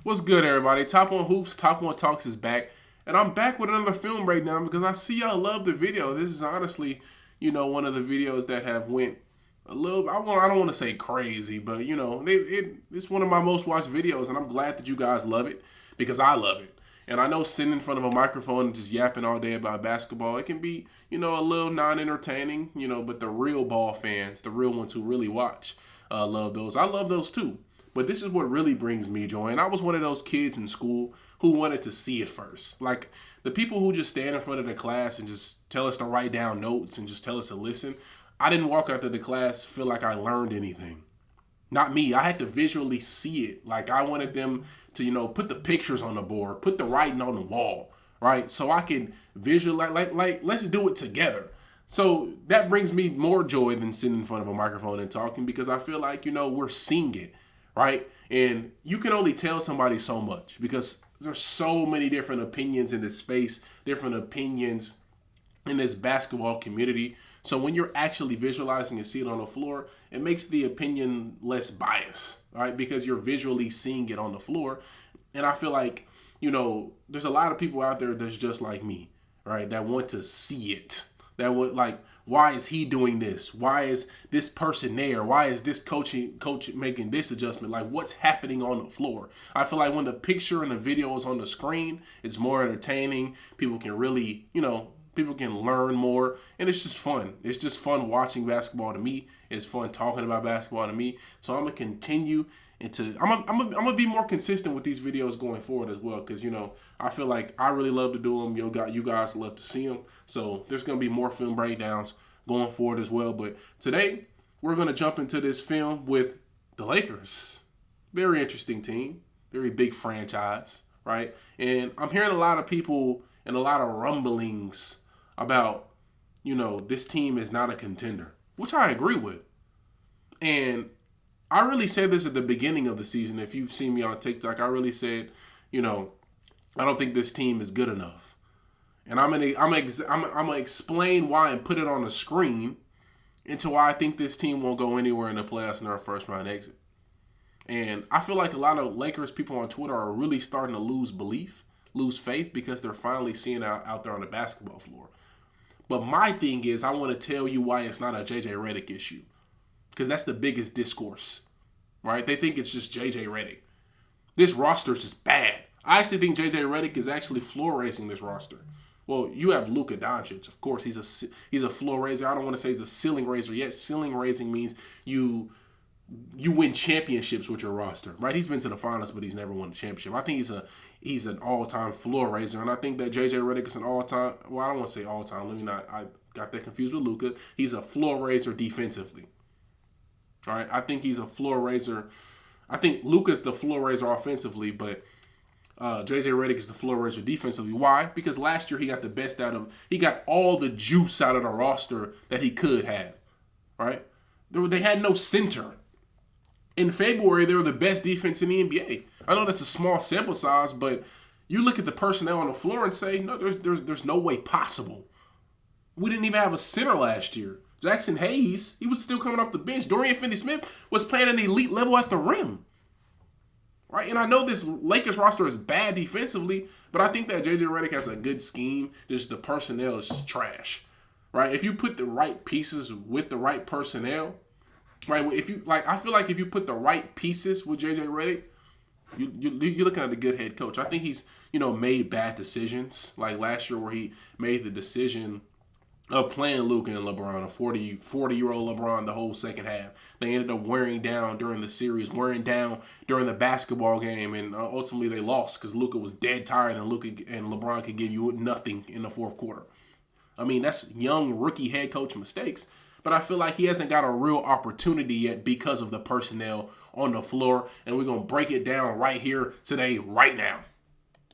What's good, everybody? Top One Hoops, Top One Talks is back. And I'm back with another film breakdown because I see y'all love the video. This is honestly, one of the videos that have went a little, I don't want to say crazy, but, it's one of my most watched videos. And I'm glad that you guys love it because I love it. And I know sitting in front of a microphone and just yapping all day about basketball, it can be, a little non-entertaining, but the real ball fans, the real ones who really watch, love those. I love those too. But this is what really brings me joy. And I was one of those kids in school who wanted to see it first. Like the people who just stand in front of the class and just tell us to write down notes and just tell us to listen. I didn't walk out of the class feel like I learned anything. Not me. I had to visually see it. Like I wanted them to, put the pictures on the board, put the writing on the wall, right? So I can visualize, like let's do it together. So that brings me more joy than sitting in front of a microphone and talking because I feel like, we're seeing it. Right? And you can only tell somebody so much because there's so many different opinions in this space, different opinions in this basketball community. So when you're actually visualizing and see it on the floor, it makes the opinion less biased, right? Because you're visually seeing it on the floor. And I feel like, there's a lot of people out there that's just like me, right? That want to see it. That would like, why is he doing this? Why is this person there? Why is this coach making this adjustment? Like what's happening on the floor? I feel like when the picture and the video is on the screen, it's more entertaining. People can really, people can learn more. And it's just fun. It's just fun watching basketball to me. It's fun talking about basketball to me. So I'm going to continue I'm gonna be more consistent with these videos going forward as well because I feel like I really love to do them. You guys love to see them, so there's gonna be more film breakdowns going forward as well. But today we're gonna jump into this film with the Lakers. Very interesting team, very big franchise, right? And I'm hearing a lot of people and a lot of rumblings about this team is not a contender, which I agree with, and I really said this at the beginning of the season. If you've seen me on TikTok, I really said, I don't think this team is good enough. And I'm gonna explain why and put it on the screen into why I think this team won't go anywhere in the playoffs in our first round exit. And I feel like a lot of Lakers people on Twitter are really starting to lose faith because they're finally seeing it out there on the basketball floor. But my thing is, I want to tell you why it's not a J.J. Redick issue. Because that's the biggest discourse, right? They think it's just J.J. Redick. This roster is just bad. I actually think J.J. Redick is actually floor raising this roster. Well, you have Luka Doncic. Of course, he's a floor raiser. I don't want to say he's a ceiling raiser yet. Ceiling raising means you win championships with your roster, right? He's been to the finals, but he's never won a championship. I think he's an all-time floor raiser, and I think that J.J. Redick is an all-time. Well, I don't want to say all-time. I got that confused with Luka. He's a floor raiser defensively. All right, I think he's a floor raiser. I think Luka's the floor raiser offensively, but J.J. Redick is the floor raiser defensively. Why? Because last year he got all the juice out of the roster that he could have. Right? They had no center. In February, they were the best defense in the NBA. I know that's a small sample size, but you look at the personnel on the floor and say, no, there's no way possible. We didn't even have a center last year. Jackson Hayes, he was still coming off the bench. Dorian Finney-Smith was playing at an elite level at the rim. Right? And I know this Lakers roster is bad defensively, but I think that J.J. Redick has a good scheme. Just the personnel is just trash. Right? If you put the right pieces with the right personnel, right? I feel like if you put the right pieces with J.J. Redick, you're looking at a good head coach. I think he's, made bad decisions. Like last year where he made the decision of playing Luka and LeBron, a 40-year-old LeBron the whole second half. They ended up wearing down during the series, wearing down during the basketball game, and ultimately they lost because Luka was dead tired and LeBron could give you nothing in the fourth quarter. I mean, that's young rookie head coach mistakes, but I feel like he hasn't got a real opportunity yet because of the personnel on the floor, and we're going to break it down right here today, right now.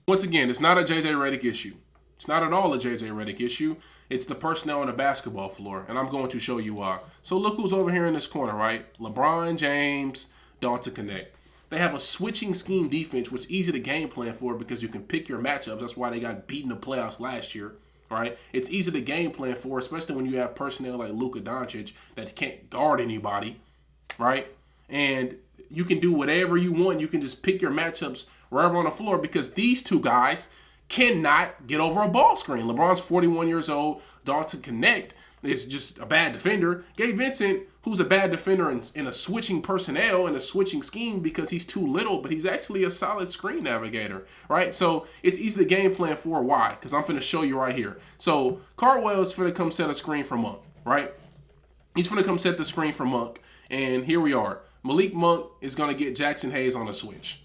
Once again, it's not a J.J. Redick issue. It's not at all a J.J. Redick issue. It's the personnel on the basketball floor, and I'm going to show you why. So look who's over here in this corner, right? LeBron James, Dalton Connect. They have a switching scheme defense, which is easy to game plan for because you can pick your matchups. That's why they got beat in the playoffs last year, right? It's easy to game plan for, especially when you have personnel like Luka Doncic that can't guard anybody, right? And you can do whatever you want. You can just pick your matchups wherever on the floor, because these two guys cannot get over a ball screen. LeBron's 41 years old. Dalton Connect is just a bad defender. Gabe Vincent, who's a bad defender in a switching personnel and a switching scheme because he's too little, but he's actually a solid screen navigator, right? So it's easy to game plan for. Why? Because I'm finna show you right here. So Cardwell's finna come set a screen for Monk, right? He's finna come set the screen for Monk, and here we are. Malik Monk is gonna get Jackson Hayes on a switch.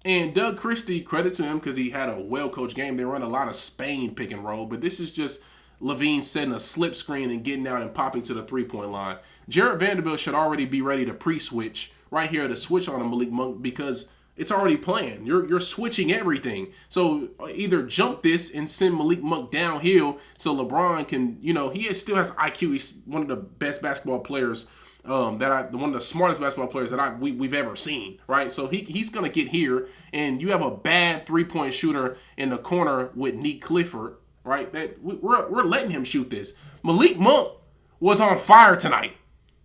And Doug Christie, credit to him because he had a well-coached game. They run a lot of Spain pick and roll, but this is just LaVine setting a slip screen and getting out and popping to the three-point line. Jarred Vanderbilt should already be ready to pre-switch right here to switch on a Malik Monk because it's already planned. You're switching everything. So either jump this and send Malik Monk downhill so LeBron can, he still has IQ. He's one of the best basketball players one of the smartest basketball players that we've ever seen, right? So he's gonna get here, and you have a bad three-point shooter in the corner with Nick Clifford, right? That we're letting him shoot this. Malik Monk was on fire tonight.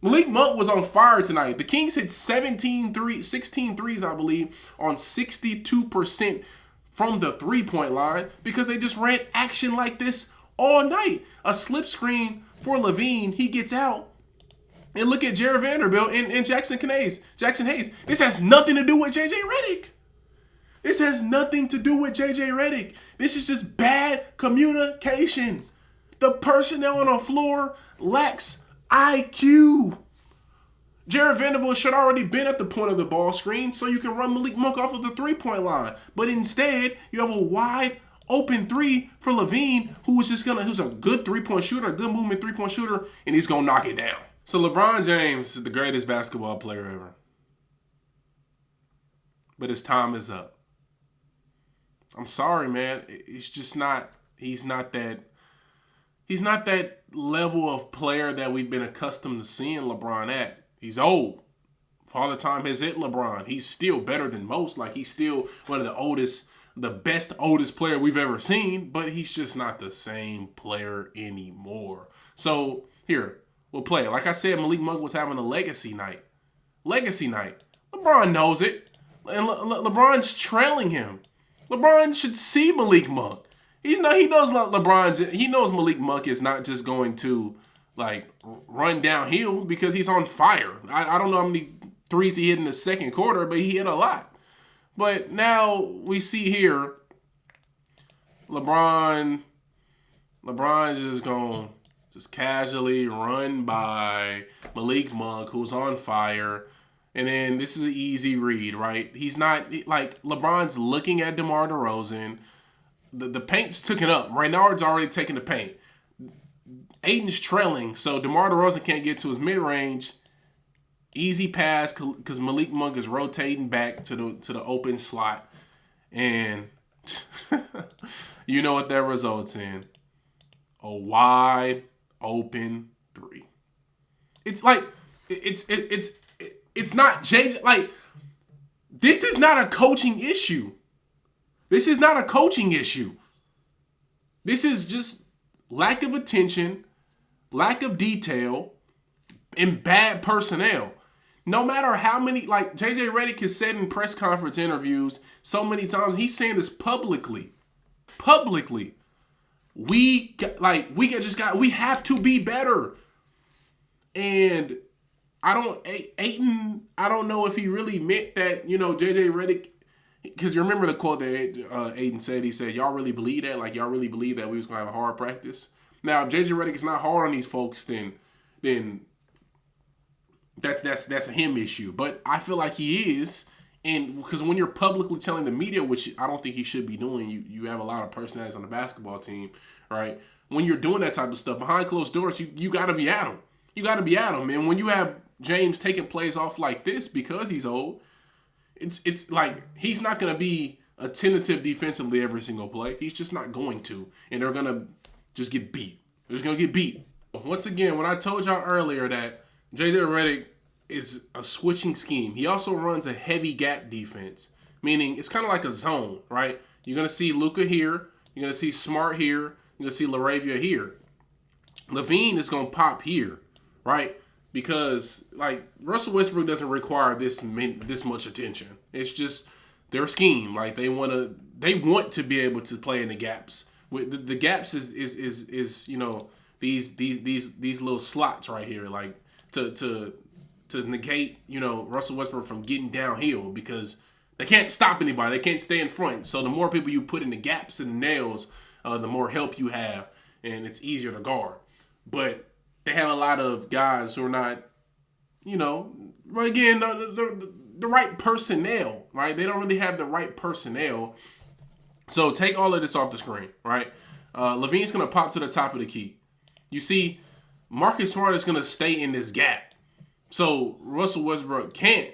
The Kings hit 16 threes, I believe, on 62% from the three-point line because they just ran action like this all night. A slip screen for LaVine, he gets out. And look at Jarred Vanderbilt and Jackson Hayes. This has nothing to do with J.J Redick. This is just bad communication. The personnel on the floor lacks IQ. Jarred Vanderbilt should already been at the point of the ball screen so you can run Malik Monk off of the three-point line. But instead, you have a wide open three for LaVine, who's a good three-point shooter, a good movement three-point shooter, and he's gonna knock it down. So LeBron James is the greatest basketball player ever. But his time is up. I'm sorry, man. He's not that level of player that we've been accustomed to seeing LeBron at. He's old. Father Time has hit LeBron. He's still better than most. Like, he's still one of the best oldest player we've ever seen, but he's just not the same player anymore. So here, we'll play it. Like I said, Malik Monk was having a legacy night. LeBron knows it. And LeBron's trailing him. LeBron should see Malik Monk. He knows Malik Monk is not just going to run downhill because he's on fire. I don't know how many threes he hit in the second quarter, but he hit a lot. But now we see here LeBron's just going just casually run by Malik Monk, who's on fire. And then this is an easy read, right? He's not, LeBron's looking at DeMar DeRozan. The paint's taken up. Raynard's already taken the paint. Ayton's trailing, so DeMar DeRozan can't get to his mid-range. Easy pass because Malik Monk is rotating back to the open slot. And you know what that results in. A wide open three. It's not JJ. This is not a coaching issue. This is just lack of attention, lack of detail, and bad personnel. No matter how many, J.J Redick has said in press conference interviews so many times, he's saying this publicly. We have to be better. And Ayton, I don't know if he really meant that, J.J Redick, because you remember the quote that Ayton said. He said, y'all really believe that? Y'all really believe that we was going to have a hard practice? Now, if J.J Redick is not hard on these folks, then that's a him issue. But I feel like he is. And because when you're publicly telling the media, which I don't think he should be doing, you have a lot of personalities on the basketball team, right? When you're doing that type of stuff behind closed doors, you got to be at him. And when you have James taking plays off like this because he's old, it's like he's not going to be attentive defensively every single play. He's just not going to. And they're going to just get beat. They're just going to get beat. Once again, when I told y'all earlier that J.J Redick is a switching scheme, he also runs a heavy gap defense, meaning it's kind of like a zone, right? You're going to see Luka here. You're going to see Smart here. You're going to see LaRavia here. LaVine is going to pop here, right? Because Russell Westbrook doesn't require this much attention. It's just their scheme. Like they want to be able to play in the gaps. With the gaps is these little slots right here, like to negate Russell Westbrook from getting downhill, because they can't stop anybody. They can't stay in front. So the more people you put in the gaps and the nails, the more help you have, and it's easier to guard. But they have a lot of guys who are not, again, the right personnel, right? They don't really have the right personnel. So take all of this off the screen, right? Levine's going to pop to the top of the key. You see, Marcus Smart is going to stay in this gap. So Russell Westbrook can't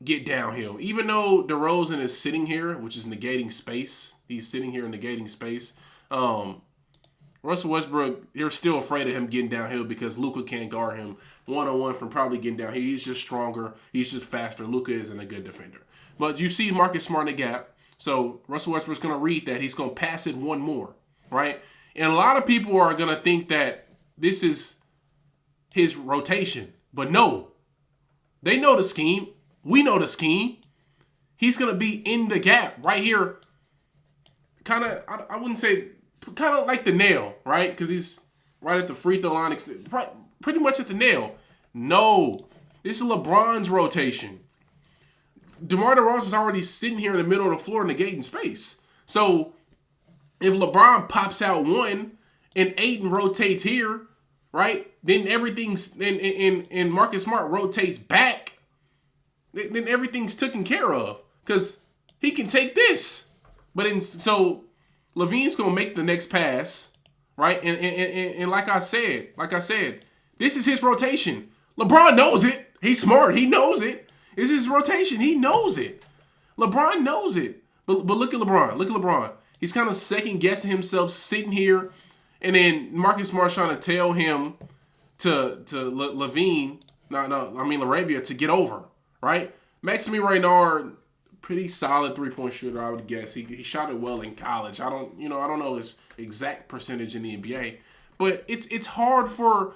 get downhill. Even though DeRozan is sitting here, which is negating space. He's sitting here negating space. Russell Westbrook, they're still afraid of him getting downhill because Luka can't guard him one-on-one from probably getting downhill. He's just stronger. He's just faster. Luka isn't a good defender. But you see Marcus Smart in the gap. So Russell Westbrook's going to read that. He's going to pass it one more, right? And a lot of people are going to think that this is his rotation. But no. They know the scheme. We know the scheme. He's going to be in the gap right here. Kind of, I wouldn't say, kind of like the nail, right? Because he's right at the free throw line, pretty much at the nail. No. This is LeBron's rotation. DeMar DeRozan's already sitting here in the middle of the floor negating space. So if LeBron pops out one and Ayton rotates here, right? Then everything's and Marcus Smart rotates back. Then everything's taken care of because he can take this. So Levine's gonna make the next pass, right? And like I said, this is his rotation. LeBron knows it. He's smart. He knows it. It's his rotation. He knows it. LeBron knows it. But look at LeBron. Look at LeBron. He's kind of second guessing himself, sitting here, and then Marcus Smart's trying to tell him to Levine, LaRavia, to get over, right? Maxime Reynard, pretty solid 3-point shooter, I would guess. He shot it well in college. I don't know his exact percentage in the NBA, but it's hard for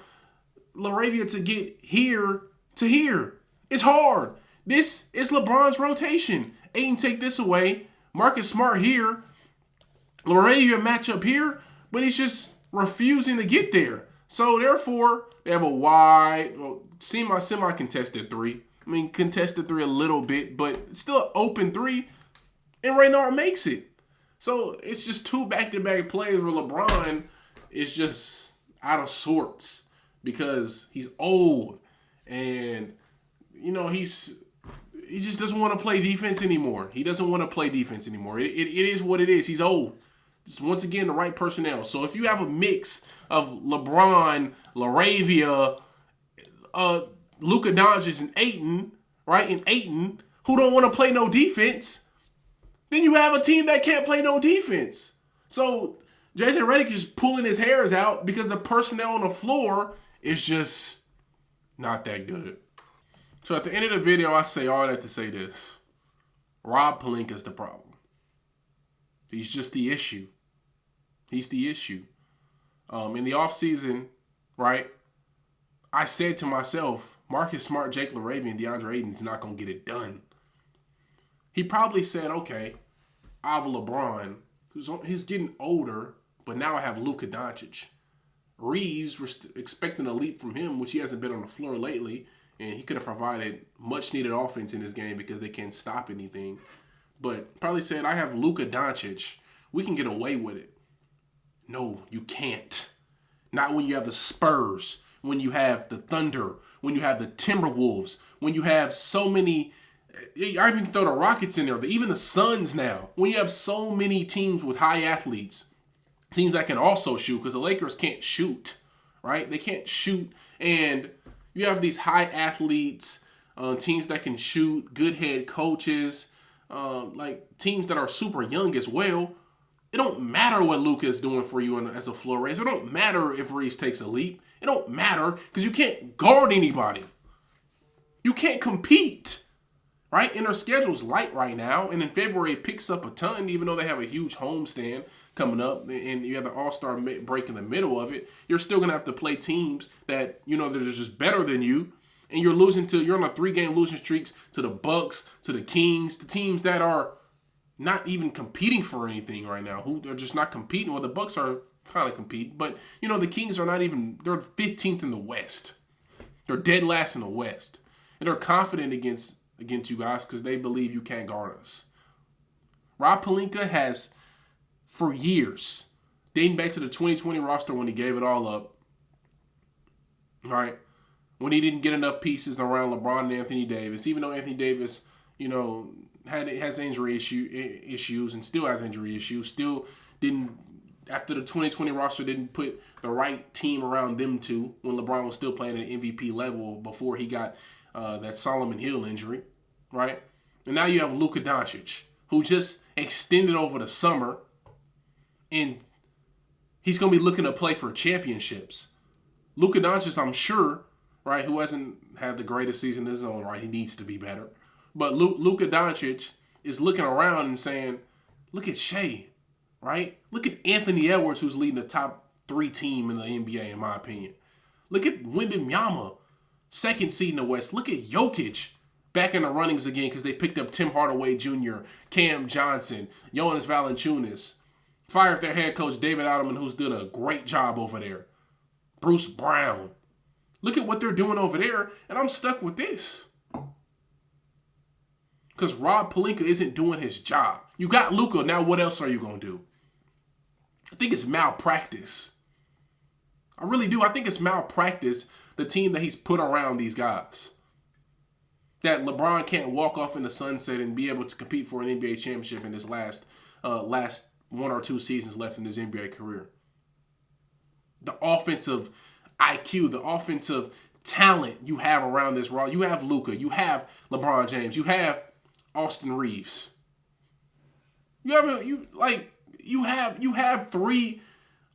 LaRavia to get here to here. It's hard. This is LeBron's rotation. Ayton take this away. Marcus Smart here. LaRavia matchup here, but he's just refusing to get there. So therefore, they have a wide, semi-contested three. Contested three a little bit, but still an open three, and Reynard makes it. So it's just two back-to-back plays where LeBron is just out of sorts because he's old and he just doesn't want to play defense anymore. He doesn't want to play defense anymore. It is what it is. He's old. It's once again the right personnel. So if you have a mix of LeBron, LaRavia, Luka Doncic, and Ayton, right? And Ayton, who don't want to play no defense, then you have a team that can't play no defense. So J.J Redick is pulling his hairs out because the personnel on the floor is just not that good. So at the end of the video, I say all that to say this. Rob Pelinka is the problem. He's just the issue. He's the issue. In the offseason, right, I said to myself, Marcus Smart, Jake LaRavia, and DeAndre Ayton's not going to get it done. He probably said, okay, I have LeBron. He's getting older, but now I have Luka Doncic. Reeves, we're expecting a leap from him, which he hasn't been on the floor lately, and he could have provided much-needed offense in this game because they can't stop anything. But probably said, I have Luka Doncic. We can get away with it. No, you can't. Not when you have the Spurs, when you have the Thunder, when you have the Timberwolves, when you have so many, I even throw the Rockets in there, even the Suns now. When you have so many teams with high athletes, teams that can also shoot, because the Lakers can't shoot, right? They can't shoot, and you have these high athletes, teams that can shoot, good head coaches, like teams that are super young as well. It don't matter what Luka is doing for you as a floor raiser. It don't matter if Reeves takes a leap. It don't matter because you can't guard anybody. You can't compete, right? And their schedule's light right now. And in February, it picks up a ton, even though they have a huge homestand coming up and you have the All-Star break in the middle of it. You're still going to have to play teams that, they're just better than you. And you're on a 3-game losing streaks to the Bucks, to the Kings, the teams that are not even competing for anything right now, who are just not competing. Well, the Bucks are kind of competing, but the Kings are not even, they're 15th in the West. They're dead last in the West. And they're confident against you guys because they believe you can't guard us. Rob Pelinka has, for years, dating back to the 2020 roster when he gave it all up, right? When he didn't get enough pieces around LeBron and Anthony Davis, even though Anthony Davis, has injury issues and still has injury issues, still didn't, after the 2020 roster didn't put the right team around them two when LeBron was still playing at MVP level before he got that Solomon Hill injury, right? And now you have Luka Doncic, who just extended over the summer, and he's going to be looking to play for championships. Luka Doncic, I'm sure, right, who hasn't had the greatest season of his own, right? He needs to be better. But Luka Doncic is looking around and saying, look at Shea, right? Look at Anthony Edwards, who's leading the top 3 team in the NBA, in my opinion. Look at Wembanyama, 2nd seed in the West. Look at Jokic back in the runnings again because they picked up Tim Hardaway Jr., Cam Johnson, Jonas Valanciunas. Fired their head coach, David Adelman, who's done a great job over there. Bruce Brown. Look at what they're doing over there, and I'm stuck with this. Because Rob Pelinka isn't doing his job. You got Luka, now what else are you going to do? I think it's malpractice. I really do. I think it's malpractice, the team that he's put around these guys. That LeBron can't walk off in the sunset and be able to compete for an NBA championship in his last 1 or 2 seasons left in his NBA career. The offensive IQ, the offensive talent you have around this roster. You have Luka, you have LeBron James, you have Austin Reeves. You have 3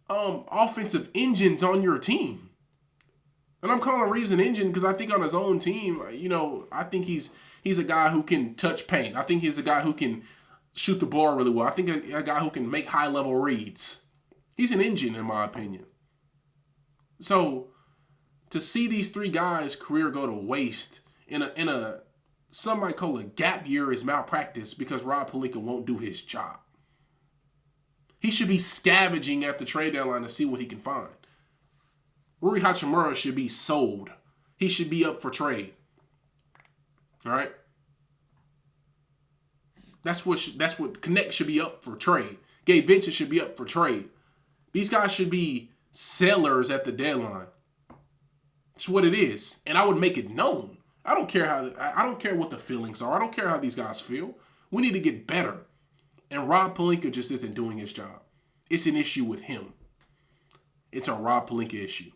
offensive engines on your team. And I'm calling Reeves an engine because I think on his own team, I think he's a guy who can touch paint. I think he's a guy who can shoot the ball really well. I think a guy who can make high-level reads. He's an engine, in my opinion. So, to see these 3 guys' career go to waste in a some might call a gap year is malpractice because Rob Pelinka won't do his job. He should be scavenging at the trade deadline to see what he can find. Rui Hachimura should be sold. He should be up for trade. All right? That's what Connect should be up for trade. Gabe Vincent should be up for trade. These guys should be sellers at the deadline. It's what it is. And I would make it known. I don't care what the feelings are. I don't care how these guys feel. We need to get better. And Rob Pelinka just isn't doing his job. It's an issue with him. It's a Rob Pelinka issue.